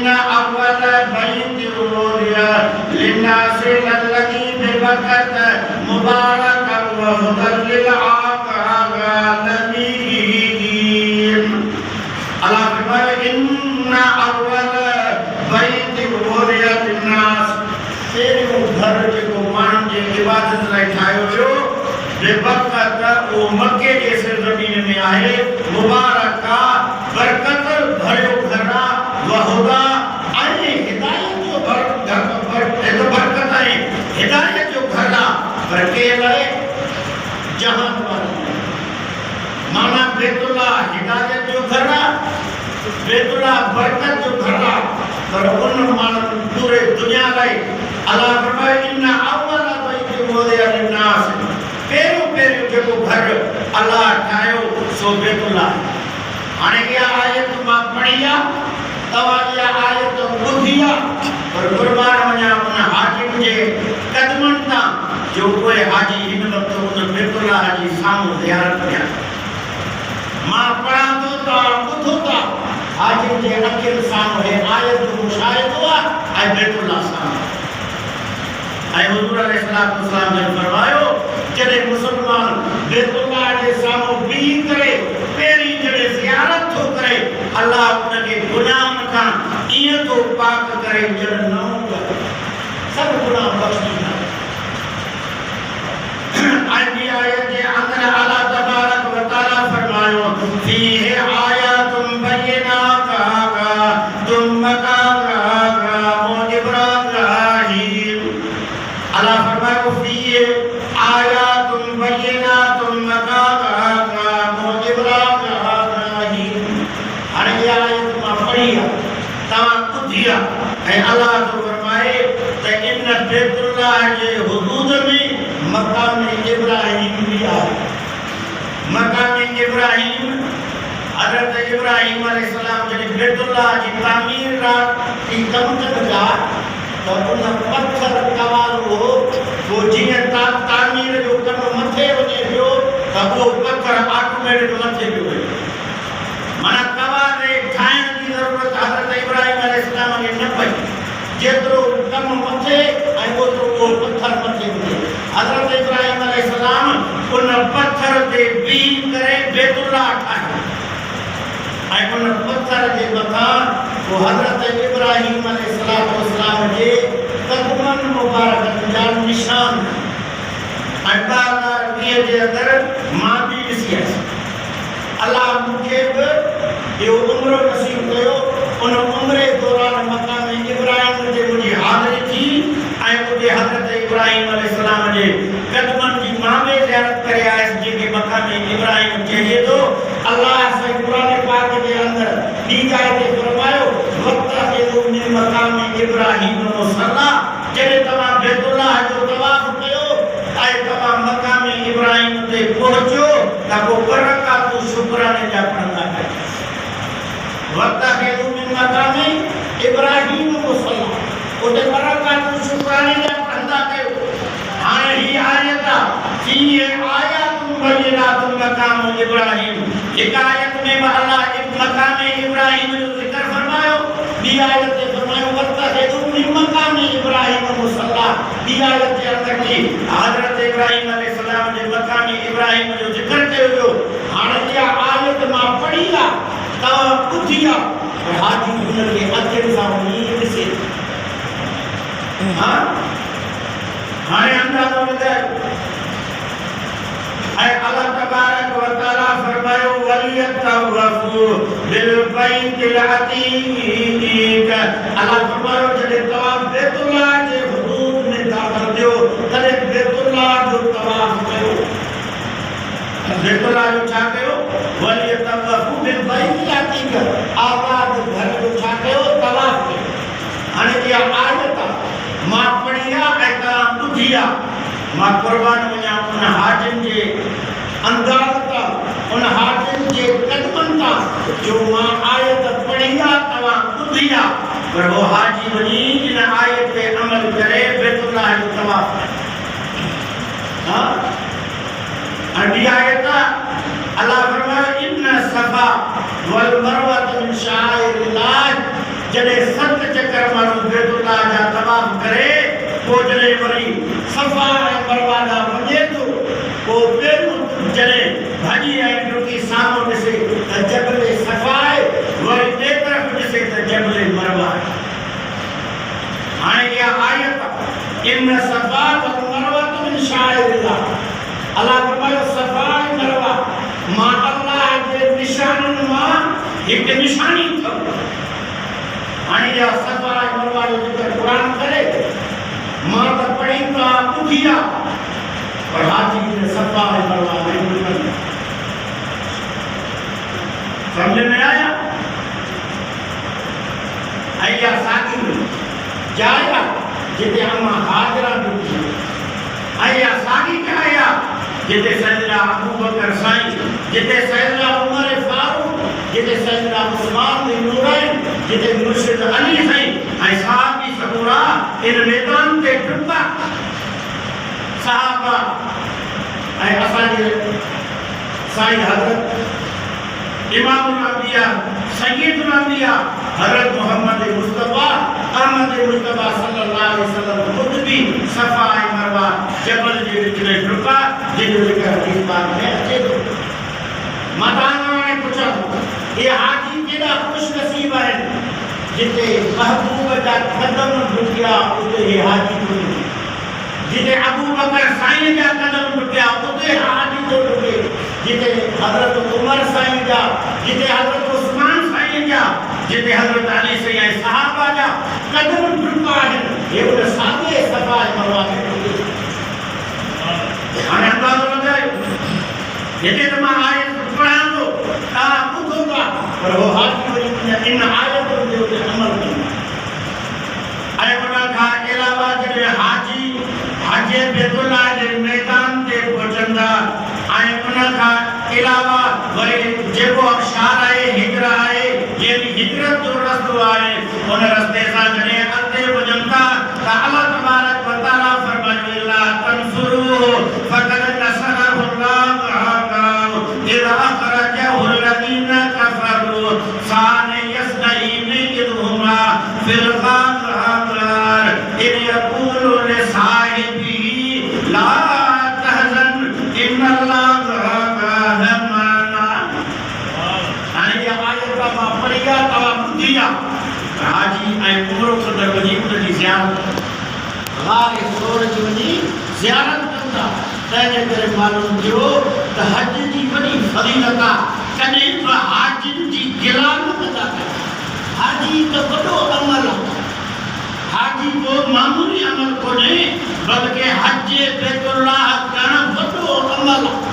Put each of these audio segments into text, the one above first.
इन अव्वल बैत वुदिअ लिन्नासि लल्लज़ी बिबक्कत मुबारकन व हुदन लिल आलमीन। अल्लाह फरमाए इन अव्वल बैत वुदिअ लिन्नास, तेरो घर जेको माण्हुनि जी इबादत लाइ ठाहियो वियो बेबरकत वो मक्के जैसे ज़मीन में आहे, मुबारक बरकत भरियो घर व हुदा ऐं हिदायत जो बरकत आहे, हिदायत जो घर पर के लाइ जहान वारनि माना बैतुल्लाह हिदायत जो घर बैतुल्लाह बरकत जो घर पर उन माण्हुनि पूरे दुनिया लाइ अल्लाह फरमाए इन अव्वल बैत वुदिअ लिन्नास, पहिरियों पहिरियों जेको घर अल्लाह ठाहियो सो बैतुल्लाह। हाणे इहा आयत मां पढ़ी आहे, तव्हां इहा आयत ॿुधी आहे, पर क़ुर्बान वञा उन हाजिम जे क़दमनि तां जो कोई हाजी हिन वक़्तु उन बैतुल्लाह जी साम्हूं ज़ियारत कयां। मां पढ़ां थो तव्हां ॿुधो था, हाजिम जे अखियुनि साम्हूं हे आयत मुशाहिदो आहे ऐं बैतुल्लाह साम्हूं। ऐं हुज़ूर अलैहिस्सलाम ने फरमायो जॾहिं मुसलमान बैतुल्लाह जे साम्हूं बीही करे पहिरीं जॾहिं ज़ियारत थो करे अल्लाह उनखे गुनाहनि खां ईअं थो पाक करे ॼण नओं सभु गुनाह बख़्शी ॾींदा। ऐं ॿी आयत जे अंदरि अल्लाह तबारक व तआला फरमायो फीहि आयातुम बय्यिनातुम मक़ाम इब्राहीम। अल्लाह फरमायो फीहि आयातुम बय्यिनातुम मक़ाम इब्राहीम। हाणे इहा आयत मां पढ़ी आहे, तव्हां ॿुधी आहे, ऐं अल्लाह थो फरमाए त इन बैतुल्लाह जे हुदूद में मक़ाम इब्राहीम भी आहे। मक़ाम इब्राहीम हज़रत इब्राहीम अलैहिस्सलाम जॾहिं बैतुल्लाह जी तामीर जी कमु कनि था त उन पत्थर कवाल हो वो जीअं तामीर जो कमु मथे वञे पियो त उहो पत्थर ऑटोमेटिक मथे पियो वञे। माना कवाल ठाहिण जी ज़रूरत हज़रत इब्राहीम अलैहिस्सलाम खे न पई, जेतिरो कमु मथे ऐं ओतिरो उहो पत्थर मथे वञे। हज़रत इब्राहीम अलैहिस्सलाम उन पत्थर ते बीही करे बैतुल्लाह ठाहियो ऐं उन पत्थर जे मथां वो हज़रत इब्राहीम अलैहिस्सलाम जे क़दमनि मुबारकनि जा निशान। ऐं 2020 जे अंदरि मां बि ॾिसी आयसि। अल्लाह मूंखे बि इहो उमिरो नसीब कयो, उन उमिरे दौरान मक़ाम इब्राहीम ते मुंहिंजी हाज़िरी थी ऐं उते हज़रत इब्राहीम अलैहिस्सलाम जे क़दमनि जी मां बि ज़ियारत करे आयसि जेके मक़ाम इब्राहीम चइजे थो। अल्लाह साईं क़ुरान पाक जे अंदरि ॿी जाइ ते फरमायो वक़्तु मिन मक़ाम इब्राहीम मुसल्ला, जॾहिं तव्हां बैतुल्लाह जो तवाफ़ कयो ऐं तव्हां मक़ाम इब्राहीम ते पहुचो त पोइ ॿ रकातूं शुक्राने जा पढ़ंदा कयो। वक़्तु मिन मक़ाम इब्राहीम मुसल्ला, उते ॿ रकातूं शुक्राने जा पढ़ंदा कयो। हाणे हीअ आयत फीहि आयातुम बय्यिनातुम मक़ाम इब्राहीम, हिकु आयत में अल्लाह मक़ाम इब्राहीम जो ज़िक्र फरमायो, ॿी आयत ते फरमायो वक़्तु मिन मक़ाम इब्राहीम मुसल्ला। ॿी आयत जे अंदरि हज़रत इब्राहीम अलैहिस्सलाम जे मक़ाम इब्राहीम जो ज़िक्र कयो वियो। हाणे इहा आयत मां पढ़ी आहे, तव्हां ॿुधी आहे, पर हाजी हुनखे अखियुनि सां वञी ॾिसे। हाणे अंदाज़ो लॻायो। ऐं अल्लाह तबारक व तआला फरमायो वलियतवफ़ू बिल बैतिल अतीक। अल्लाह फरमायो जॾहिं तव्हां बैतुल्लाह जे हुदूद में दाख़िल थियो तॾहिं बैतुल्लाह जो तवाफ़ कयो। बैतुल्लाह जो छा कयो? वलियतवफ़ू बिल बैतिल अतीक, आबाद घर जो छा कयो? तवाफ़ कयो। हाणे इहा आयत मां पढ़ी आहे ऐं तव्हां ॿुधी आहे। मां क़ुर्बान वञा उन हाजिम जे अंदाज़ तां, उन हाजिम जे क़दमनि तां जो मां आयत पढ़ी आहे तव्हां ॿुधी आहे, पर वो हाजी वञी इन आयत ते अमल करे बैतुल्लाह जो तवाफ़ करे। ऐं ॿी आयत अल्लाह फरमायो इन सफ़ा वल मरवा मिन शाइरिल्लाह, जॾहिं 7 चकर माण्हू बैतुल्लाह जा तवाफ़ करे पोइ जॾहिं वरी सफ़ा ऐं मरवा ॾांहुं वञे थो पोइ पहिरियों जॾहिं भॼी ऐं ॾुकी साम्हूं ॾिसे त जबल सफ़ा आहे वरी ॿिए तरफ़ ॾिसे त जबल मरवा आहे। हाणे इहा आयत इन सफ़ा वल मरवा मिन शाइरिल्लाह अलाह फरमायो सफ़ा ऐं मरवा मां अल्लाह जे निशाननि मां हिकु निशानी अथव। हाणे इहा सफ़ा ऐं मरवा जो ज़िक्र क़ुर करे मां त पढ़ी त ॿुधी आहे पर हाजी ने सफ़ा ऐं मरवा में समझ में आया। ऐं इहा साॻी जाइ आहे जिते अम्मा हाजरा ॾुकी ऐं इहा साॻी जाइ आहे जिते सैयदना अबू बकर साईं जिते सैयदना उमर फारूक जिते सैयदना उस्मान बिन नूरैन जिते मुर्शिद अली साईं ऐं सहाबी सबूरा इन मैदान ते डुबा सहाबा ऐं असांजे साईं हज़रत इमामुल अंबिया सय्यदुल अंबिया हज़रत मोहम्मद मुस्तफ़ा अहमद मुस्तफ़ा सल्लल्लाहु अलैहि वसल्लम खुद भी सफ़ा ऐं मरवा जबल जे विच में डुबा जिन ज़िक्र हदीस पाक में अचे थो। मां तव्हां हाणे पुछां थो इहे हाजी केॾा ख़ुशनसीब आहिनि जिते महबूब जा क़दम डुकिया उते हे हाजी थो डुके जिते अबू बकर साईं जा क़दम डुकिया उते हाजी थो डुके जिते हज़रत उमर साईं जा जिते हज़रत उस्मान साईं जा जिते हज़रत अली साईं ऐं सहाबा जा क़दम डुका आहिनि हे उन साॻे सफ़ा ऐं मरवा में डुके। हाणे अंदाज़ो लॻायो हिते त मां आयत पढ़ां थो तव्हां ॿुधो था पर उहो हाजी वरी इन आयतुनि ते उते अमल कंदा। ऐं उन खां अलावा जॾहिं हाजी हज बैतुल्लाह जे मैदान ते पहुचंदा ऐं उन खां अलावा वरी जेको अक्षार आहे हिजरा आहे जंहिं हिजरत जो रस्तो आहे उन रस्ते सां जॾहिं अॻिते वञनि था त अल्लाह तबारक व तआला फरमायो इल्ला तंसुरू फक़द नसरहु अल्लाहु इज़ अख़रजहु الذين كفروا ثاني اثنين إذ هما في الغار إذ يقول لصاحبه لا تحزن إن الله معنا। हाणे इहा आयत मां पढ़ी आहे तव्हां ॿुधी आहे हाजी ऐं उमिरो क़दर वञी उनजी ज़ियारत गार सोर जी वञी ज़ियारत कंदा तंहिंजे करे मालूम थियो त हज जी वॾी फज़ीलत आहे कॾहिं बि हाजियुनि जी गिला न कंदा हाजी त वॾो अमल आहे हाजी को मामूली अमल कोन्हे बल्कि हज बैतुल्लाह करणु वॾो अमल आहे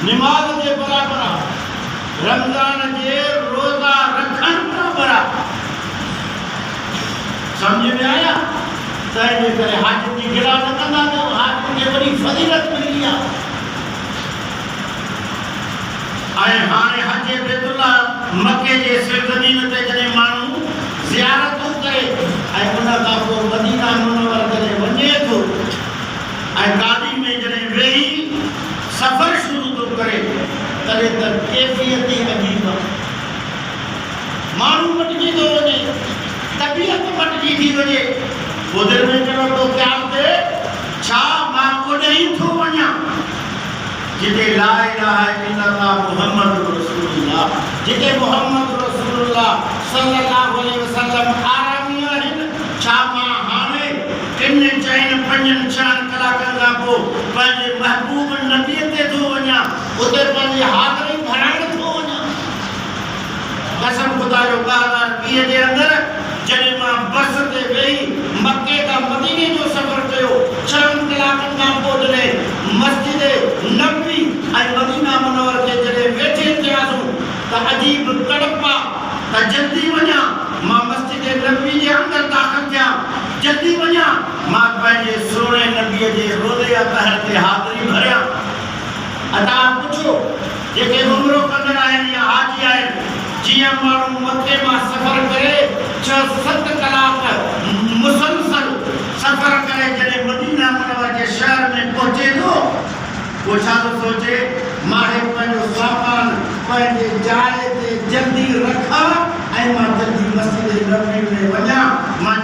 निमाज़ जे बराबरि आहे रमज़ान जे रोज़ा रखण बराबरि आहे। सम्झ में आया तंहिंजे करे हाजियुनि जी गिला न कंदा त हाजियुनि खे वॾी फज़ीलत मिली आहे। ऐं हाणे हज बैतुल्लाह मके जे सरज़मीन ते जॾहिं माण्हू ज़ियारतूं करे ऐं उन खां पोइ मदीना मुनव्वर जॾहिं वञे थो ऐं गाॾी में जॾहिं वेही सफ़र शुरू थो करे तॾहिं त कैफ़ियत ई अजीब आहे। माण्हू मटिजी थो वञे तबियत मटिजी थी वञे पोइ दिलि में चवण थो ख़्यालु थिए छा मां ओॾे ई थो वञा जिते ला इलाहा इल्लल्लाह मुहम्मद रसूलुल्लाह जिते मुहम्मद रसूलुल्लाह सल्लल्लाहु अलैहि वसल्लम आरामी आहिनि। छा मां हाणे 3 4 5 6 कलाकनि खां पोइ पंहिंजे महबूब नबीअ ते थो वञा उते पंहिंजी हाज़िरी भराइण थो वञा। कसम ख़ुदा जो 2020 जे अंदरि जॾहिं मां बस ते वेही मके खां मदीने जो सफ़र कयो 6 कलाकनि खां पोइ जॾहिं मस्जिद नबवी ऐं मदीना मुनव्वर ते जॾहिं वेठे थियासीं त अजीब तड़प आहे त जल्दी वञा मां मस्जिद नबवी जे अंदरि दाख़िल थिया जल्दी वञा मां पंहिंजे सोणे नबीअ जे रोज़े अतहर ते हाज़िरी भरियां। तव्हां पुछो जेके उमिरो कंदड़ आहिनि या हाजी आहिनि जीअं माण्हू मके मां सफ़र करे 6-7 कलाक मुसलसल सफ़र करे जॾहिं मदीना मुनव्वर जे शहर में पहुचे थो पोइ छा थो सोचे मां पंहिंजो सामान पंहिंजे जाइ ते जल्दी रखां ऐं मां जल्दी मस्जिद रबी में वञा मां